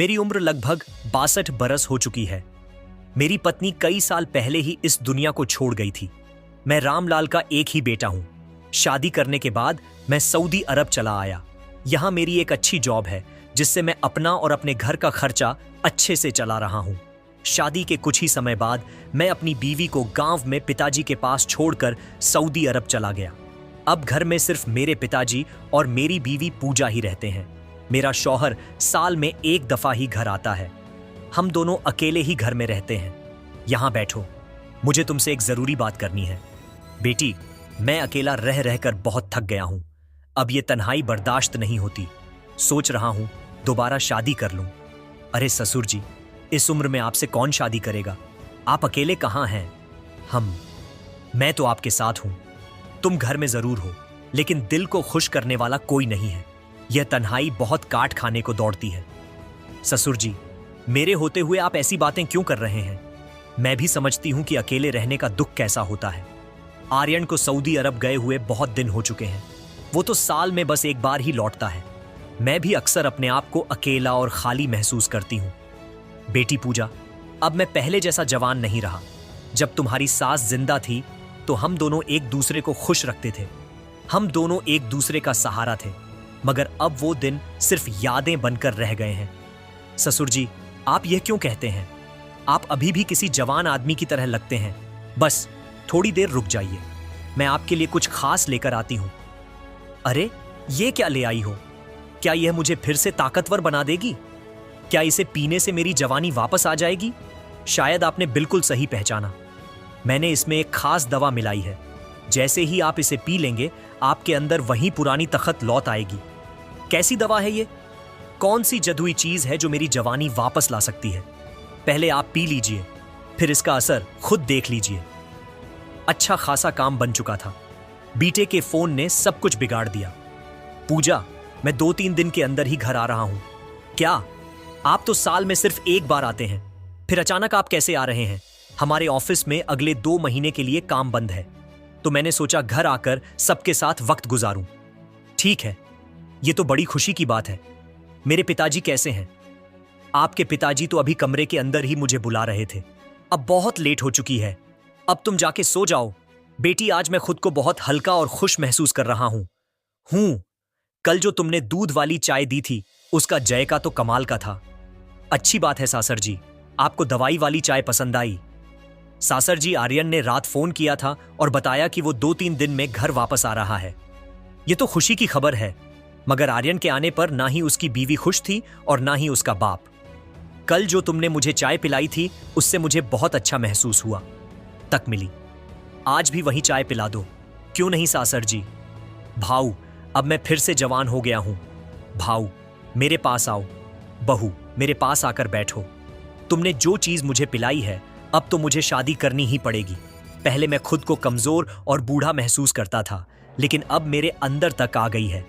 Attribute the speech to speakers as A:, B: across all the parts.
A: मेरी उम्र लगभग 62 बरस हो चुकी है। मेरी पत्नी कई साल पहले ही इस दुनिया को छोड़ गई थी। मैं रामलाल का एक ही बेटा हूं। शादी करने के बाद मैं सऊदी अरब चला आया। यहां मेरी एक अच्छी जॉब है जिससे मैं अपना और अपने घर का खर्चा अच्छे से चला रहा हूं। शादी के कुछ ही समय बाद मैं अपनी बीवी को गांव में पिताजी के पास छोड़कर सऊदी अरब चला गया। अब घर में सिर्फ मेरे पिताजी और मेरी बीवी पूजा ही रहते हैं। मेरा शौहर साल में एक दफा ही घर आता है। हम दोनों अकेले ही घर में रहते हैं। यहां बैठो, मुझे तुमसे एक जरूरी बात करनी है। बेटी, मैं अकेला रह रहकर बहुत थक गया हूं। अब ये तन्हाई बर्दाश्त नहीं होती। सोच रहा हूं दोबारा शादी कर लूं। अरे ससुर जी, इस उम्र में आपसे कौन शादी करेगा? आप अकेले कहां हैं? मैं तो आपके साथ हूं। तुम घर में जरूर हो, लेकिन दिल को खुश करने वाला कोई नहीं है। यह तन्हाई बहुत काट खाने को दौड़ती है। ससुर जी, मेरे होते हुए आप ऐसी बातें क्यों कर रहे हैं? मैं भी समझती हूं कि अकेले रहने का दुख कैसा होता है। आर्यन को सऊदी अरब गए हुए बहुत दिन हो चुके हैं। वो तो साल में बस एक बार ही लौटता है। मैं भी अक्सर अपने आप को अकेला और खाली महसूस करती हूं। बेटी पूजा, अब मैं पहले जैसा जवान नहीं रहा। जब तुम्हारी सास जिंदा थी तो हम दोनों एक दूसरे को खुश रखते थे। हम दोनों एक दूसरे का सहारा थे, मगर अब वो दिन सिर्फ यादें बनकर रह गए हैं। ससुर जी, आप यह क्यों कहते हैं? आप अभी भी किसी जवान आदमी की तरह लगते हैं। बस थोड़ी देर रुक जाइए, मैं आपके लिए कुछ खास लेकर आती हूं। अरे, ये क्या ले आई हो? क्या यह मुझे फिर से ताकतवर बना देगी? क्या इसे पीने से मेरी जवानी वापस आ जाएगी? शायद आपने बिल्कुल सही पहचाना। मैंने इसमें एक खास दवा मिलाई है। जैसे ही आप इसे पी लेंगे, आपके अंदर वही पुरानी तखत लौट आएगी। कैसी दवा है ये? कौन सी जदुई चीज है जो मेरी जवानी वापस ला सकती है? पहले आप पी लीजिए, फिर इसका असर खुद देख लीजिए। अच्छा खासा काम बन चुका था। बीटे के फोन ने सब कुछ बिगाड़ दिया। पूजा, मैं 2-3 दिन के अंदर ही घर आ रहा हूं। क्या? आप तो साल में सिर्फ एक बार आते हैं, फिर अचानक आप कैसे आ रहे हैं? हमारे ऑफिस में अगले 2 महीने के लिए काम बंद है, तो मैंने सोचा घर आकर सबके साथ वक्त गुजारूं। ठीक है, ये तो बड़ी खुशी की बात है। मेरे पिताजी कैसे हैं? आपके पिताजी तो अभी कमरे के अंदर ही मुझे बुला रहे थे। अब बहुत लेट हो चुकी है, अब तुम जाके सो जाओ। बेटी, आज मैं खुद को बहुत हल्का और खुश महसूस कर रहा हूं। कल जो तुमने दूध वाली चाय दी थी, उसका जायका तो कमाल का था। अच्छी बात है सासर जी, आपको दवाई वाली चाय पसंद आई। सासर जी, आर्यन ने रात फोन किया था और बताया कि वो 2-3 दिन में घर वापस आ रहा है। ये तो खुशी की खबर है, मगर आर्यन के आने पर ना ही उसकी बीवी खुश थी और ना ही उसका बाप। कल जो तुमने मुझे चाय पिलाई थी, उससे मुझे बहुत अच्छा महसूस हुआ। तक मिली। आज भी वही चाय पिला दो। क्यों नहीं सासर जी? भाऊ, अब मैं फिर से जवान हो गया हूं। भाऊ, मेरे पास आओ। बहू, मेरे पास आकर बैठो। तुमने जो चीज मुझे पिलाई है, अब तो मुझे शादी करनी ही पड़ेगी। पहले मैं खुद को कमजोर और बूढ़ा महसूस करता था, लेकिन अब मेरे अंदर तक आ गई है।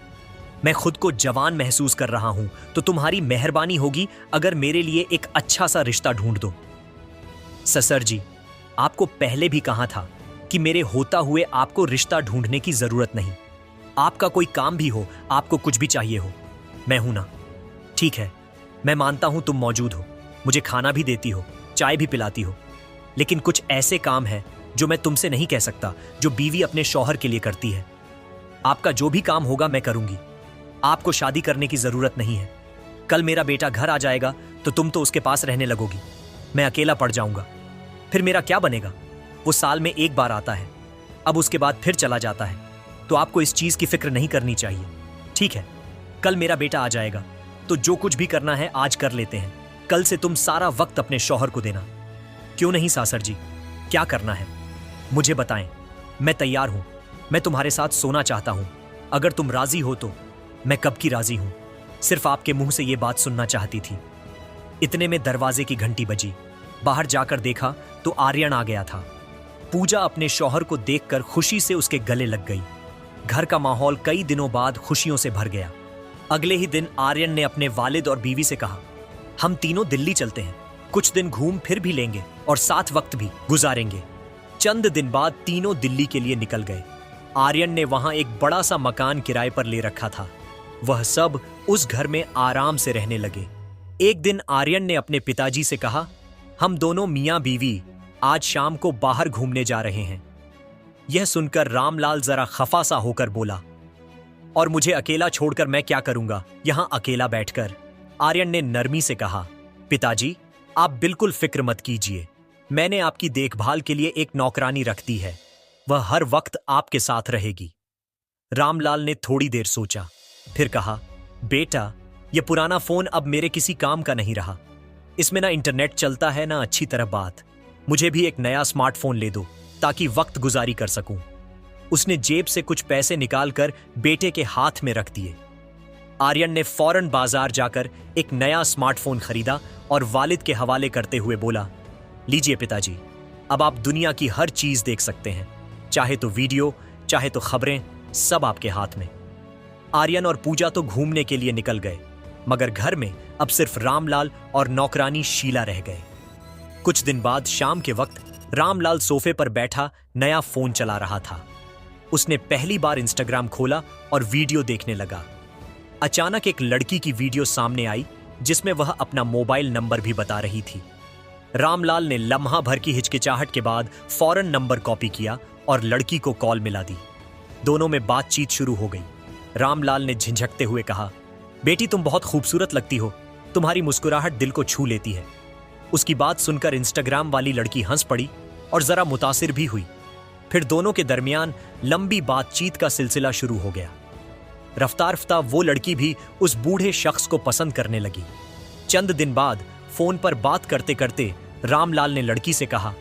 A: मैं खुद को जवान महसूस कर रहा हूं, तो तुम्हारी मेहरबानी होगी अगर मेरे लिए एक अच्छा सा रिश्ता ढूंढ दो। ससुर जी, आपको पहले भी कहा था कि मेरे होता हुए आपको रिश्ता ढूंढने की जरूरत नहीं। आपका कोई काम भी हो, आपको कुछ भी चाहिए हो, मैं हूं ना। ठीक है, मैं मानता हूं तुम मौजूद हो, मुझे खाना भी देती हो, चाय भी पिलाती हो, लेकिन कुछ ऐसे काम हैं जो मैं तुमसे नहीं कह सकता, जो बीवी अपने शौहर के लिए करती है। आपका जो भी काम होगा मैं करूंगी। आपको शादी करने की जरूरत नहीं है। कल मेरा बेटा घर आ जाएगा तो तुम तो उसके पास रहने लगोगी। मैं अकेला पड़ जाऊंगा। फिर मेरा क्या बनेगा? वो साल में एक बार आता है, अब उसके बाद फिर चला जाता है। तो आपको इस चीज की फिक्र नहीं करनी चाहिए। ठीक है, कल मेरा बेटा आ जाएगा, तो जो कुछ भी करना है आज कर लेते हैं। कल से तुम सारा वक्त अपने शौहर को देना। क्यों नहीं सासर जी? क्या करना है मुझे बताएं, मैं तैयार हूं। मैं तुम्हारे साथ सोना चाहता हूं। अगर तुम राजी हो तो मैं कब की राजी हूं। सिर्फ आपके मुंह से यह बात सुनना चाहती थी। इतने में दरवाजे की घंटी बजी। बाहर जाकर देखा तो आर्यन आ गया था। पूजा अपने शौहर को देखकर खुशी से उसके गले लग गई। घर का माहौल कई दिनों बाद खुशियों से भर गया। अगले ही दिन आर्यन ने अपने वालिद और बीवी से कहा, हम तीनों दिल्ली चलते हैं, कुछ दिन घूम फिर भी लेंगे और साथ वक्त भी गुजारेंगे। चंद दिन बाद तीनों दिल्ली के लिए निकल गए। आर्यन ने वहां एक बड़ा सा मकान किराए पर ले रखा था। वह सब उस घर में आराम से रहने लगे। एक दिन आर्यन ने अपने पिताजी से कहा, हम दोनों मियां बीवी आज शाम को बाहर घूमने जा रहे हैं। यह सुनकर रामलाल जरा खफा सा होकर बोला, और मुझे अकेला छोड़कर मैं क्या करूंगा यहां अकेला बैठकर। आर्यन ने नरमी से कहा, पिताजी आप बिल्कुल फिक्र मत कीजिए, मैंने आपकी देखभाल के लिए एक नौकरानी रख दी है, वह हर वक्त आपके साथ रहेगी। रामलाल ने थोड़ी देर सोचा, फिर कहा, बेटा यह पुराना फोन अब मेरे किसी काम का नहीं रहा, इसमें ना इंटरनेट चलता है ना अच्छी तरह बात, मुझे भी एक नया स्मार्टफोन ले दो ताकि वक्त गुजारी कर सकूं। उसने जेब से कुछ पैसे निकालकर बेटे के हाथ में रख दिए। आर्यन ने फौरन बाजार जाकर एक नया स्मार्टफोन खरीदा और वालिद के हवाले करते हुए बोला, लीजिए पिताजी, अब आप दुनिया की हर चीज देख सकते हैं, चाहे तो वीडियो चाहे तो खबरें, सब आपके हाथ में। आर्यन और पूजा तो घूमने के लिए निकल गए, मगर घर में अब सिर्फ रामलाल और नौकरानी शीला रह गए। कुछ दिन बाद शाम के वक्त रामलाल सोफे पर बैठा नया फोन चला रहा था। उसने पहली बार इंस्टाग्राम खोला और वीडियो देखने लगा। अचानक एक लड़की की वीडियो सामने आई जिसमें वह अपना मोबाइल नंबर भी बता रही थी। रामलाल ने लम्हा भर की हिचकिचाहट के बाद फौरन नंबर कॉपी किया और लड़की को कॉल मिला दी। दोनों में बातचीत शुरू हो गई। रामलाल ने झिझकते हुए कहा, बेटी तुम बहुत खूबसूरत लगती हो, तुम्हारी मुस्कुराहट दिल को छू लेती है। उसकी बात सुनकर इंस्टाग्राम वाली लड़की हंस पड़ी और जरा मुतासिर भी हुई। फिर दोनों के दरमियान लंबी बातचीत का सिलसिला शुरू हो गया। रफ्ता रफ्ता वो लड़की भी उस बूढ़े शख्स को पसंद करने लगी। चंद दिन बाद फोन पर बात करते करते रामलाल ने लड़की से कहा,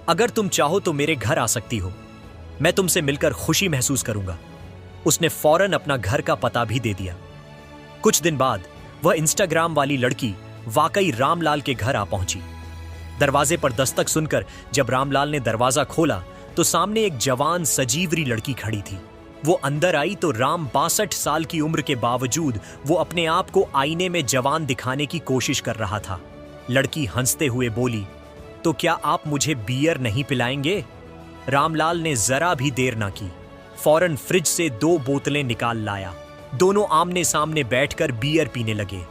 A: अगर तुम चाहो तो मेरे घर आ सकती हो, मैं तुमसे मिलकर खुशी महसूस करूंगा। उसने फौरन अपना घर का पता भी दे दिया। कुछ दिन बाद वह इंस्टाग्राम वाली लड़की वाकई रामलाल के घर आ पहुंची। दरवाजे पर दस्तक सुनकर जब रामलाल ने दरवाजा खोला तो सामने एक जवान सजीवरी लड़की खड़ी थी। वो अंदर आई तो राम 62 साल की उम्र के बावजूद वो अपने आप को आईने में जवान दिखाने की कोशिश कर रहा था। लड़की हंसते हुए बोली, तो क्या आप मुझे बियर नहीं पिलाएंगे? रामलाल ने जरा भी देर ना की, फौरन फ्रिज से 2 बोतलें निकाल लाया। दोनों आमने सामने बैठकर बियर पीने लगे।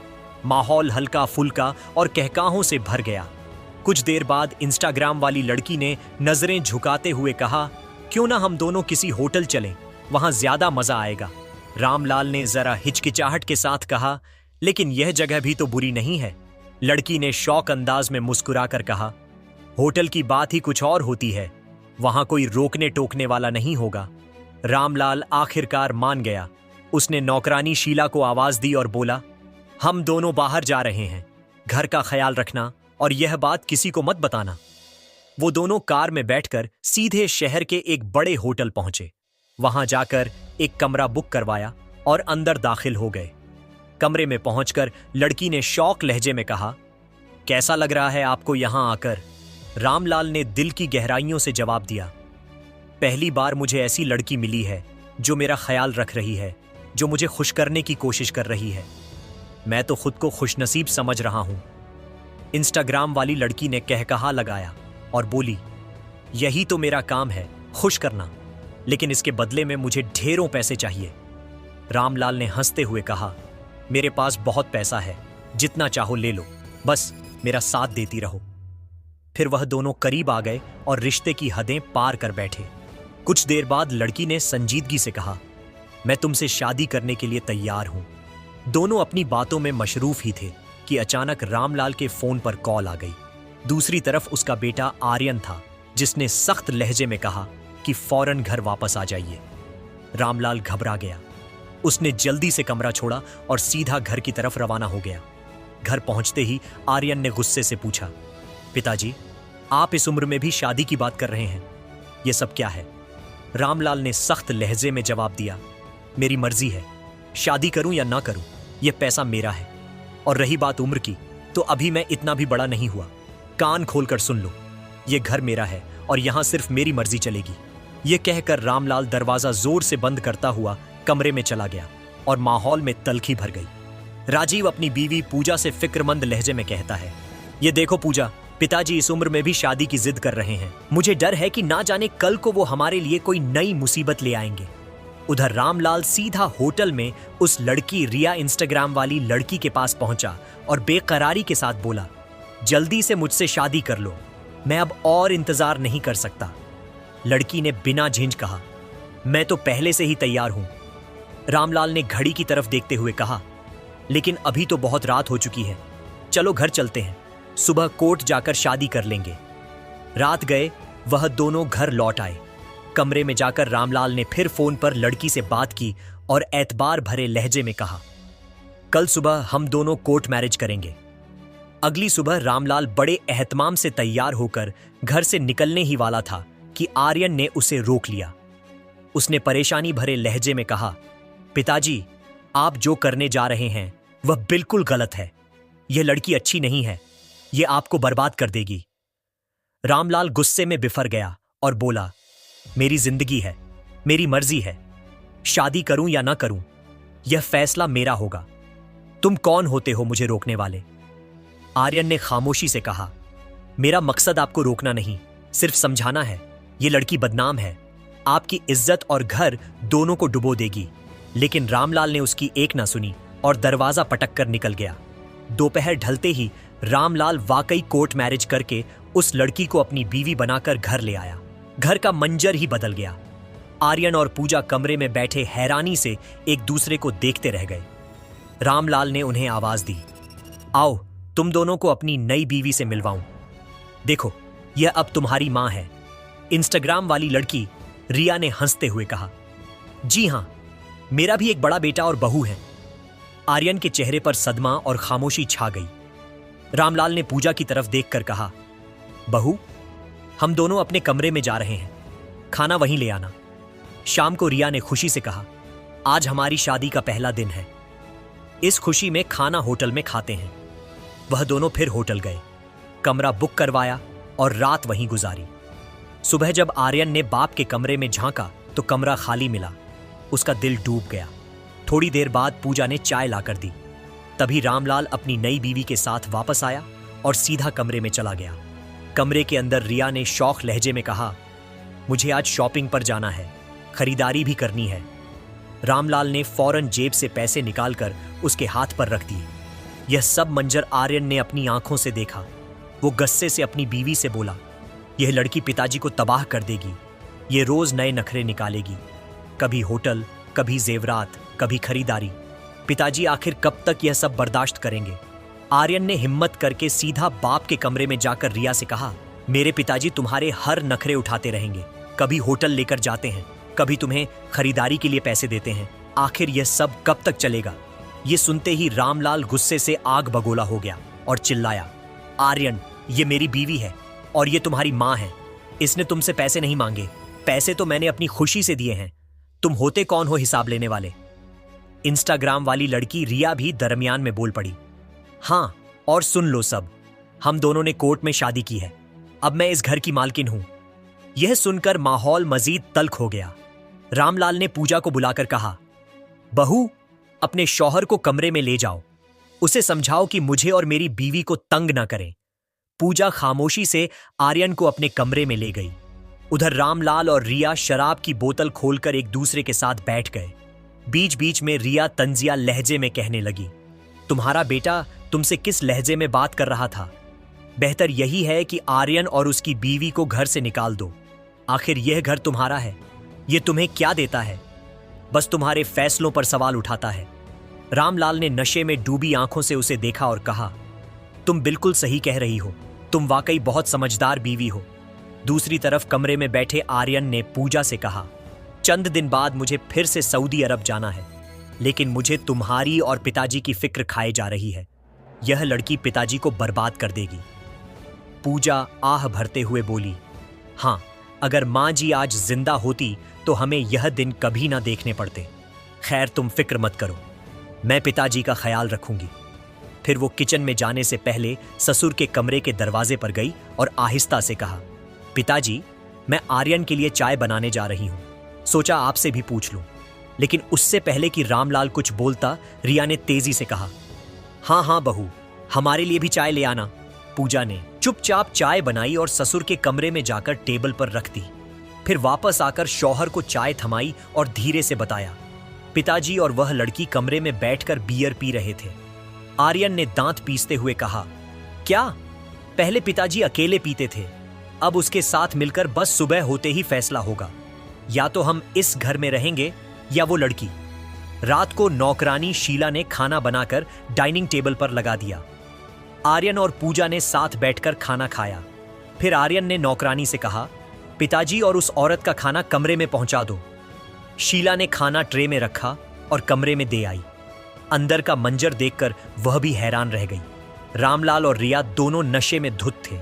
A: माहौल हल्का फुल्का और कहकाहों से भर गया। कुछ देर बाद इंस्टाग्राम वाली लड़की ने नजरें झुकाते हुए कहा, क्यों ना हम दोनों किसी होटल चलें, वहां ज्यादा मजा आएगा। रामलाल ने जरा हिचकिचाहट के साथ कहा, लेकिन यह जगह भी तो बुरी नहीं है। लड़की ने शौक अंदाज में मुस्कुराकर कहा, होटल की बात ही कुछ और होती है, वहां कोई रोकने टोकने वाला नहीं होगा। रामलाल आखिरकार मान गया। उसने नौकरानी शीला को आवाज दी और बोला, हम दोनों बाहर जा रहे हैं, घर का ख्याल रखना और यह बात किसी को मत बताना। वो दोनों कार में बैठकर सीधे शहर के एक बड़े होटल पहुंचे। वहां जाकर एक कमरा बुक करवाया और अंदर दाखिल हो गए। कमरे में पहुंचकर लड़की ने शौक लहजे में कहा, कैसा लग रहा है आपको यहां आकर? रामलाल ने दिल की गहराइयों से जवाब दिया, पहली बार मुझे ऐसी लड़की मिली है जो मेरा ख्याल रख रही है, जो मुझे खुश करने की कोशिश कर रही है। मैं तो खुद को खुशनसीब समझ रहा हूं। इंस्टाग्राम वाली लड़की ने कहकहा लगाया और बोली, यही तो मेरा काम है, खुश करना, लेकिन इसके बदले में मुझे ढेरों पैसे चाहिए। रामलाल ने हंसते हुए कहा, मेरे पास बहुत पैसा है, जितना चाहो ले लो, बस मेरा साथ देती रहो। फिर वह दोनों करीब आ गए और रिश्ते की हदें पार कर बैठे। कुछ देर बाद लड़की ने संजीदगी से कहा, मैं तुमसे शादी करने के लिए तैयार हूं। दोनों अपनी बातों में मशरूफ ही थे कि अचानक रामलाल के फोन पर कॉल आ गई। दूसरी तरफ उसका बेटा आर्यन था, जिसने सख्त लहजे में कहा कि फौरन घर वापस आ जाइए। रामलाल घबरा गया। उसने जल्दी से कमरा छोड़ा और सीधा घर की तरफ रवाना हो गया। घर पहुंचते ही आर्यन ने गुस्से से पूछा, पिताजी, आप इस उम्र में भी शादी की बात कर रहे हैं, यह सब क्या है? रामलाल ने सख्त लहजे में जवाब दिया, मेरी मर्जी है, शादी करूं या ना करूं, यह पैसा मेरा है। और रही बात उम्र की, तो अभी मैं इतना भी बड़ा नहीं हुआ। कान खोलकर सुन लो, यह घर मेरा है और यहां सिर्फ मेरी मर्जी चलेगी। यह कहकर रामलाल दरवाजा जोर से बंद करता हुआ कमरे में चला गया और माहौल में तल्खी भर गई। राजीव अपनी बीवी पूजा से फिक्रमंद लहजे में कहता है, ये देखो पूजा, पिताजी इस उम्र में भी शादी की जिद कर रहे हैं। मुझे डर है कि ना जाने कल को वो हमारे लिए कोई नई मुसीबत ले आएंगे। उधर रामलाल सीधा होटल में उस लड़की रिया इंस्टाग्राम वाली लड़की के पास पहुंचा और बेकरारी के साथ बोला, जल्दी से मुझसे शादी कर लो, मैं अब और इंतजार नहीं कर सकता। लड़की ने बिना झिंझ कहा, मैं तो पहले से ही तैयार हूं। रामलाल ने घड़ी की तरफ देखते हुए कहा, लेकिन अभी तो बहुत रात हो चुकी है, चलो घर चलते हैं, सुबह कोर्ट जाकर शादी कर लेंगे। रात गए वह दोनों घर लौट आए। कमरे में जाकर रामलाल ने फिर फोन पर लड़की से बात की और एतबार भरे लहजे में कहा, कल सुबह हम दोनों कोर्ट मैरिज करेंगे। अगली सुबह रामलाल बड़े एहतमाम से तैयार होकर घर से निकलने ही वाला था कि आर्यन ने उसे रोक लिया। उसने परेशानी भरे लहजे में कहा, पिताजी, आप जो करने जा रहे हैं वह बिल्कुल गलत है। यह लड़की अच्छी नहीं है, यह आपको बर्बाद कर देगी। रामलाल गुस्से में बिफर गया और बोला, मेरी जिंदगी है, मेरी मर्जी है, शादी करूं या ना करूं, यह फैसला मेरा होगा। तुम कौन होते हो मुझे रोकने वाले? आर्यन ने खामोशी से कहा, मेरा मकसद आपको रोकना नहीं, सिर्फ समझाना है। यह लड़की बदनाम है, आपकी इज्जत और घर दोनों को डुबो देगी। लेकिन रामलाल ने उसकी एक ना सुनी और दरवाजा पटक कर निकल गया। दोपहर ढलते ही रामलाल वाकई कोर्ट मैरिज करके उस लड़की को अपनी बीवी बनाकर घर ले आया। घर का मंजर ही बदल गया। आर्यन और पूजा कमरे में बैठे हैरानी से एक दूसरे को देखते रह गए। रामलाल ने उन्हें आवाज दी, आओ तुम दोनों को अपनी नई बीवी से मिलवाऊं। देखो, यह अब तुम्हारी मां है। इंस्टाग्राम वाली लड़की रिया ने हंसते हुए कहा, जी हां, मेरा भी एक बड़ा बेटा और बहू है। आर्यन के चेहरे पर सदमा और खामोशी छा गई। रामलाल ने पूजा की तरफ देखकर कहा, बहू, हम दोनों अपने कमरे में जा रहे हैं, खाना वहीं ले आना। शाम को रिया ने खुशी से कहा, आज हमारी शादी का पहला दिन है, इस खुशी में खाना होटल में खाते हैं। वह दोनों फिर होटल गए, कमरा बुक करवाया और रात वहीं गुजारी। सुबह जब आर्यन ने बाप के कमरे में झांका तो कमरा खाली मिला। उसका दिल डूब गया। थोड़ी देर बाद पूजा ने चाय लाकर दी। तभी रामलाल अपनी नई बीवी के साथ वापस आया और सीधा कमरे में चला गया। कमरे के अंदर रिया ने शौक लहजे में कहा, मुझे आज शॉपिंग पर जाना है, खरीदारी भी करनी है। रामलाल ने फौरन जेब से पैसे निकालकर उसके हाथ पर रख दिए। यह सब मंजर आर्यन ने अपनी आंखों से देखा। वो गुस्से से अपनी बीवी से बोला, यह लड़की पिताजी को तबाह कर देगी। ये रोज नए नखरे निकालेगी, कभी होटल, कभी जेवरात, कभी खरीदारी। पिताजी आखिर कब तक यह सब बर्दाश्त करेंगे? आर्यन ने हिम्मत करके सीधा बाप के कमरे में जाकर रिया से कहा, मेरे पिताजी तुम्हारे हर नखरे उठाते रहेंगे, कभी होटल लेकर जाते हैं, कभी तुम्हें खरीदारी के लिए पैसे देते हैं। आखिर यह सब कब तक चलेगा? ये सुनते ही रामलाल गुस्से से आग बगोला हो गया और चिल्लाया, आर्यन, ये मेरी बीवी है और ये तुम्हारी मां है। इसने तुमसे पैसे नहीं मांगे, पैसे तो मैंने अपनी खुशी से दिए हैं। तुम होते कौन हो हिसाब लेने वाले? इंस्टाग्राम वाली लड़की रिया भी दरमियान में बोल पड़ी, हां, और सुन लो सब, हम दोनों ने कोर्ट में शादी की है, अब मैं इस घर की मालकिन हूं। यह सुनकर माहौल मजीद तल्ख हो गया। रामलाल ने पूजा को बुलाकर कहा, बहू, अपने शौहर को कमरे में ले जाओ, उसे समझाओ कि मुझे और मेरी बीवी को तंग ना करें। पूजा खामोशी से आर्यन को अपने कमरे में ले गई। उधर रामलाल और रिया शराब की बोतल खोलकर एक दूसरे के साथ बैठ गए। बीच बीच में रिया तंजिया लहजे में कहने लगी, तुम्हारा बेटा तुमसे किस लहजे में बात कर रहा था? बेहतर यही है कि आर्यन और उसकी बीवी को घर से निकाल दो। आखिर यह घर तुम्हारा है, यह तुम्हें क्या देता है? बस तुम्हारे फैसलों पर सवाल उठाता है। रामलाल ने नशे में डूबी आंखों से उसे देखा और कहा, तुम बिल्कुल सही कह रही हो, तुम वाकई बहुत समझदार बीवी हो। दूसरी तरफ कमरे में बैठे आर्यन ने पूजा से कहा, चंद दिन बाद मुझे फिर से सऊदी अरब जाना है, लेकिन मुझे तुम्हारी और पिताजी की फिक्र खाए जा रही है। यह लड़की पिताजी को बर्बाद कर देगी। पूजा आह भरते हुए बोली, हां, अगर मां जी आज जिंदा होती तो हमें यह दिन कभी ना देखने पड़ते। खैर, तुम फिक्र मत करो, मैं पिताजी का ख्याल रखूंगी। फिर वो किचन में जाने से पहले ससुर के कमरे के दरवाजे पर गई और आहिस्ता से कहा, पिताजी, मैं आर्यन के लिए चाय बनाने जा रही हूं, सोचा आपसे भी पूछ लूं। लेकिन उससे पहले कि रामलाल कुछ बोलता, रिया ने तेजी से कहा, हां हां बहू, हमारे लिए भी चाय ले आना। पूजा ने चुपचाप चाय बनाई और ससुर के कमरे में जाकर टेबल पर रख दी। फिर वापस आकर शौहर को चाय थमाई और धीरे से बताया। पिताजी और वह लड़की कमरे में बैठकर बियर पी रहे थे। आर्यन ने दांत पीसते हुए कहा, क्या? पहले पिताजी अकेले पीते थे, अब उसके साथ मिलकर बस सुबह होते ही फैसला होगा, या तो हम इस घर में रहेंगे या वो लड़की। रात को नौकरानी शीला ने खाना बनाकर डाइनिंग टेबल पर लगा दिया। आर्यन और पूजा ने साथ बैठकर खाना खाया। फिर आर्यन ने नौकरानी से कहा, पिताजी और उस औरत का खाना कमरे में पहुंचा दो। शीला ने खाना ट्रे में रखा और कमरे में दे आई। अंदर का मंजर देखकर वह भी हैरान रह गई। रामलाल और रिया दोनों नशे में धुत थे।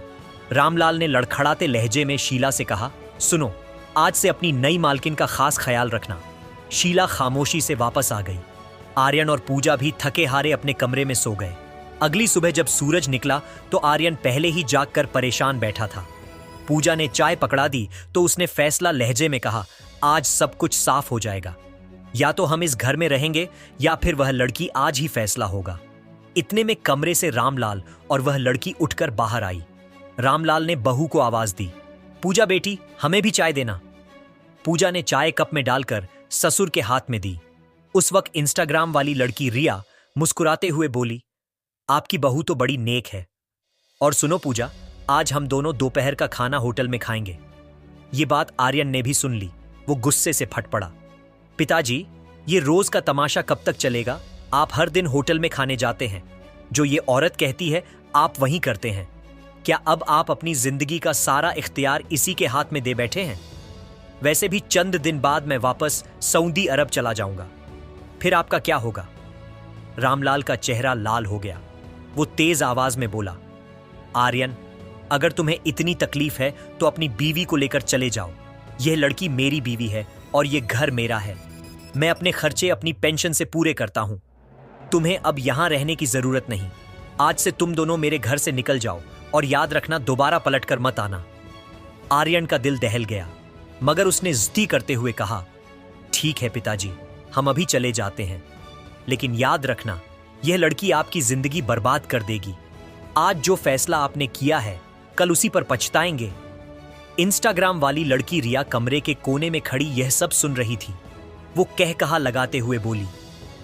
A: रामलाल ने लड़खड़ाते लहजे में शीला से कहा, सुनो, आज से अपनी नई मालकिन का खास ख्याल रखना। शीला खामोशी से वापस आ गई। आर्यन और पूजा भी थके हारे अपने कमरे में सो गए। अगली सुबह जब सूरज निकला तो आर्यन पहले ही जागकर परेशान बैठा था। पूजा ने चाय पकड़ा दी तो उसने फैसला लहजे में कहा, आज सब कुछ साफ हो जाएगा, या तो हम इस घर में रहेंगे या फिर वह लड़की, आज ही फैसला होगा। इतने में कमरे से रामलाल और वह लड़की उठकर बाहर आई। रामलाल ने बहू को आवाज दी, पूजा बेटी, हमें भी चाय देना। पूजा ने चाय कप में डालकर ससुर के हाथ में दी। उस वक्त इंस्टाग्राम वाली लड़की रिया मुस्कुराते हुए बोली, आपकी बहू तो बड़ी नेक है। और सुनो पूजा, आज हम दोनों दोपहर का खाना होटल में खाएंगे। ये बात आर्यन ने भी सुन ली। वो गुस्से से फट पड़ा, पिताजी, ये रोज का तमाशा कब तक चलेगा? आप हर दिन होटल में खाने जाते हैं, जो ये औरत कहती है आप वहीं करते हैं। क्या अब आप अपनी जिंदगी का सारा इख्तियार इसी के हाथ में दे बैठे हैं? वैसे भी चंद दिन बाद मैं वापस सऊदी अरब चला जाऊंगा, फिर आपका क्या होगा? रामलाल का चेहरा लाल हो गया। वो तेज आवाज में बोला, आर्यन, अगर तुम्हें इतनी तकलीफ है तो अपनी बीवी को लेकर चले जाओ। यह लड़की मेरी बीवी है और यह घर मेरा है। मैं अपने खर्चे अपनी पेंशन से पूरे करता हूं। तुम्हें अब यहां रहने की जरूरत नहीं। आज से तुम दोनों मेरे घर से निकल जाओ और याद रखना, दोबारा पलटकर मत आना। आर्यन का दिल दहल गया, मगर उसने जिद्दी करते हुए कहा, ठीक है पिताजी, हम अभी चले जाते हैं, लेकिन याद रखना, यह लड़की आपकी जिंदगी बर्बाद कर देगी। आज जो फैसला आपने किया है, कल उसी पर पछताएंगे। इंस्टाग्राम वाली लड़की रिया कमरे के कोने में खड़ी यह सब सुन रही थी। वो कह कहा लगाते हुए बोली,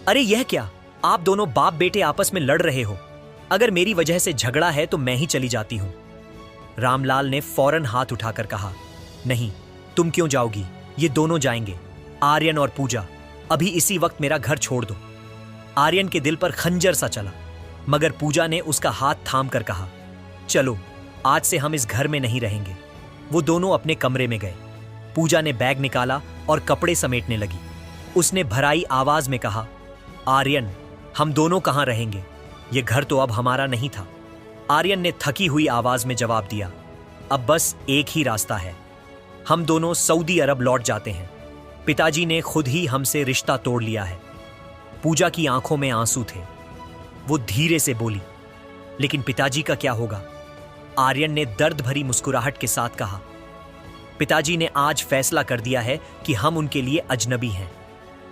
A: अरे यह क्या, आप दोनों बाप बेटे आपस में लड़ रहे हो। अगर मेरी वजह से झगड़ा है तो मैं ही चली जाती हूं। रामलाल ने फौरन हाथ उठाकर कहा, नहीं, तुम क्यों जाओगी? ये दोनों जाएंगे। आर्यन और पूजा, अभी इसी वक्त मेरा घर छोड़ दो। आर्यन के दिल पर खंजर सा चला, मगर पूजा ने उसका हाथ थाम कर कहा, चलो, आज से हम इस घर में नहीं रहेंगे। वो दोनों अपने कमरे में गए। पूजा ने बैग निकाला और कपड़े समेटने लगी। उसने भराई आवाज में कहा, आर्यन, हम दोनों कहां रहेंगे? ये घर तो अब हमारा नहीं था। आर्यन ने थकी हुई आवाज में जवाब दिया, अब बस एक ही रास्ता है, हम दोनों सऊदी अरब लौट जाते हैं। पिताजी ने खुद ही हमसे रिश्ता तोड़ लिया है। पूजा की आंखों में आंसू थे। वो धीरे से बोली, लेकिन पिताजी का क्या होगा? आर्यन ने दर्द भरी मुस्कुराहट के साथ कहा, पिताजी ने आज फैसला कर दिया है कि हम उनके लिए अजनबी हैं।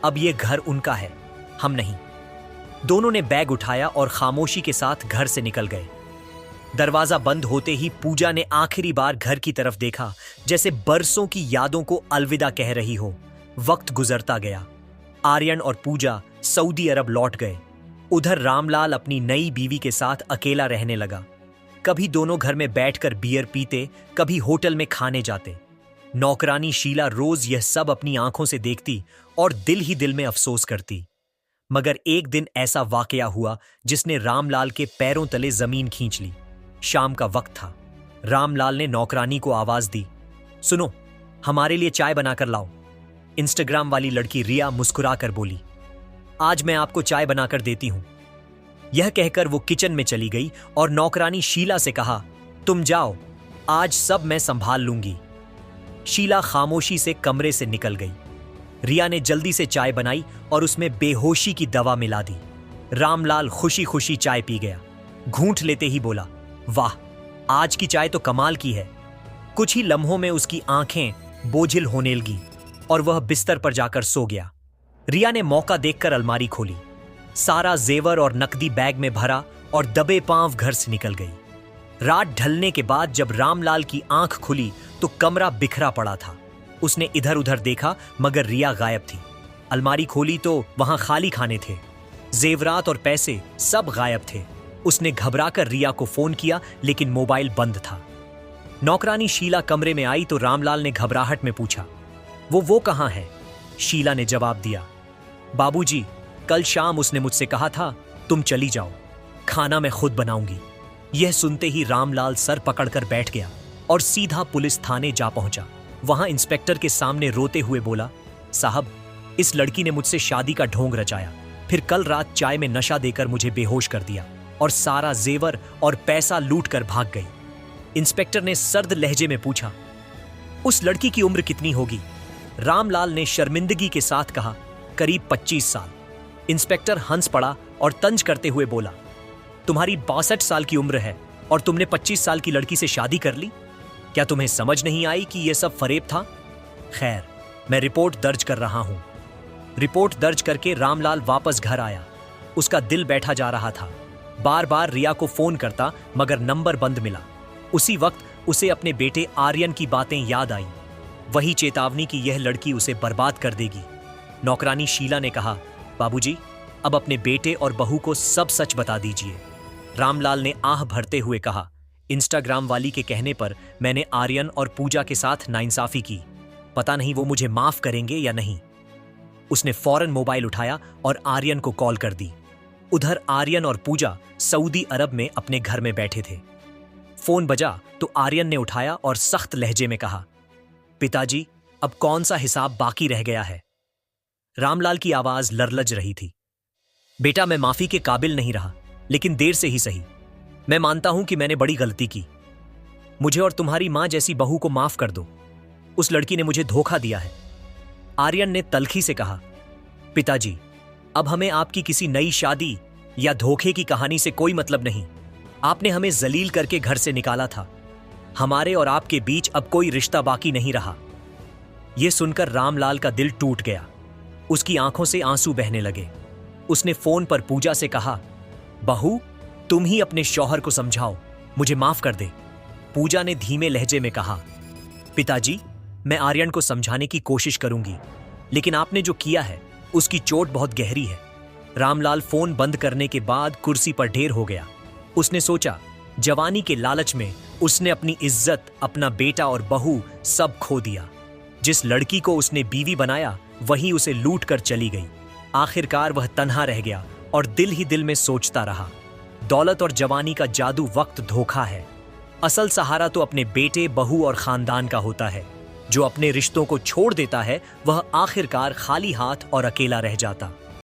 A: अब ये घर उनका है, हम नहीं। दोनों ने बैग उठाया और खामोशी के साथ घर से निकल गए। दरवाजा बंद होते ही पूजा ने आखिरी बार घर की तरफ देखा, जैसे बरसों की यादों को अलविदा कह रही हो। वक्त गुजरता गया। आर्यन और पूजा सऊदी अरब लौट गए। उधर रामलाल अपनी नई बीवी के साथ अकेला रहने लगा। कभी दोनों घर में बैठकर बियर पीते, कभी होटल में खाने जाते। नौकरानी शीला रोज यह सब अपनी आंखों से देखती और दिल ही दिल में अफसोस करती। मगर एक दिन ऐसा वाकया हुआ जिसने रामलाल के पैरों तले जमीन खींच ली। शाम का वक्त था। रामलाल ने नौकरानी को आवाज दी, सुनो, हमारे लिए चाय बनाकर लाओ। इंस्टाग्राम वाली लड़की रिया मुस्कुराकर बोली, आज मैं आपको चाय बनाकर देती हूं। यह कहकर वो किचन में चली गई और नौकरानी शीला से कहा, तुम जाओ, आज सब मैं संभाल लूंगी। शीला खामोशी से कमरे से निकल गई। रिया ने जल्दी से चाय बनाई और उसमें बेहोशी की दवा मिला दी। रामलाल खुशी खुशी चाय पी गया। घूंट लेते ही बोला, वाह, आज की चाय तो कमाल की है। कुछ ही लम्हों में उसकी आंखें बोझिल होने लगी और वह बिस्तर पर जाकर सो गया। रिया ने मौका देखकर अलमारी खोली। सारा जेवर और नकदी बैग में भरा और दबे पांव घर से निकल गई। रात ढलने के बाद जब रामलाल की आंख खुली तो कमरा बिखरा पड़ा था। उसने इधर उधर देखा मगर रिया गायब थी। अलमारी खोली तो वहां खाली खाने थे, जेवरात और पैसे सब गायब थे। उसने घबराकर रिया को फोन किया लेकिन मोबाइल बंद था। नौकरानी शीला कमरे में आई तो रामलाल ने घबराहट में पूछा, वो कहाँ है? शीला ने जवाब दिया, बाबूजी, कल शाम उसने मुझसे कहा था तुम चली जाओ, खाना मैं खुद बनाऊंगी। यह सुनते ही रामलाल सर पकड़कर बैठ गया और सीधा पुलिस थाने जा पहुंचा। वहां इंस्पेक्टर के सामने रोते हुए बोला, साहब, इस लड़की ने मुझसे शादी का ढोंग रचाया, फिर कल रात चाय में नशा देकर मुझे बेहोश कर दिया और सारा जेवर और पैसा लूट कर भाग गई। इंस्पेक्टर ने सर्द लहजे में पूछा, उस लड़की की उम्र कितनी होगी? रामलाल ने शर्मिंदगी के साथ कहा, करीब 25 साल। इंस्पेक्टर हंस पड़ा और तंज करते हुए बोला, तुम्हारी 62 साल की उम्र है और तुमने 25 साल की लड़की से शादी कर ली? क्या तुम्हें समझ नहीं आई कि यह सब फरेब था? खैर, मैं रिपोर्ट दर्ज कर रहा हूं। रिपोर्ट दर्ज करके रामलाल वापस घर आया। उसका दिल बैठा जा रहा था। बार बार रिया को फोन करता मगर नंबर बंद मिला। उसी वक्त उसे अपने बेटे आर्यन की बातें याद आई, वही चेतावनी कि यह लड़की उसे बर्बाद कर देगी। नौकरानी शीला ने कहा, बाबूजी, अब अपने बेटे और बहू को सब सच बता दीजिए। रामलाल ने आह भरते हुए कहा, इंस्टाग्राम वाली के कहने पर मैंने आर्यन और पूजा के साथ नाइंसाफी की, पता नहीं वो मुझे माफ करेंगे या नहीं। उसने फौरन मोबाइल उठाया और आर्यन को कॉल कर दी। उधर आर्यन और पूजा सऊदी अरब में अपने घर में बैठे थे। फोन बजा तो आर्यन ने उठाया और सख्त लहजे में कहा, पिताजी, अब कौन सा हिसाब बाकी रह गया है? रामलाल की आवाज लरलज रही थी। बेटा, मैं माफी के काबिल नहीं रहा, लेकिन देर से ही सही। मैं मानता हूं कि मैंने बड़ी गलती की। मुझे और तुम्हारी मां जैसी बहू को माफ कर दो। उस लड़की ने मुझे धोखा दिया है। आर्यन ने तल्खी से कहा, पिताजी, अब हमें आपकी किसी नई शादी या धोखे की कहानी से कोई मतलब नहीं। आपने हमें जलील करके घर से निकाला था। हमारे और आपके बीच अब कोई रिश्ता बाकी नहीं रहा। यह सुनकर रामलाल का दिल टूट गया। उसकी आंखों से आंसू बहने लगे। उसने फोन पर पूजा से कहा, बहू, तुम ही अपने शौहर को समझाओ, मुझे माफ कर दे। पूजा ने धीमे लहजे में कहा, पिताजी, मैं आर्यन को समझाने की कोशिश करूंगी, लेकिन आपने जो किया है उसकी चोट बहुत गहरी है। रामलाल फोन बंद करने के बाद कुर्सी पर ढेर हो गया। उसने सोचा, जवानी के लालच में उसने अपनी इज्जत, अपना बेटा और बहू सब खो दिया। जिस लड़की को उसने बीवी बनाया वही उसे लूट कर चली गई। आखिरकार वह तन्हा रह गया और दिल ही दिल में सोचता रहा, दौलत और जवानी का जादू वक्त धोखा है। असल सहारा तो अपने बेटे, बहू और खानदान का होता है। जो अपने रिश्तों को छोड़ देता है वह आखिरकार खाली हाथ और अकेला रह जाता।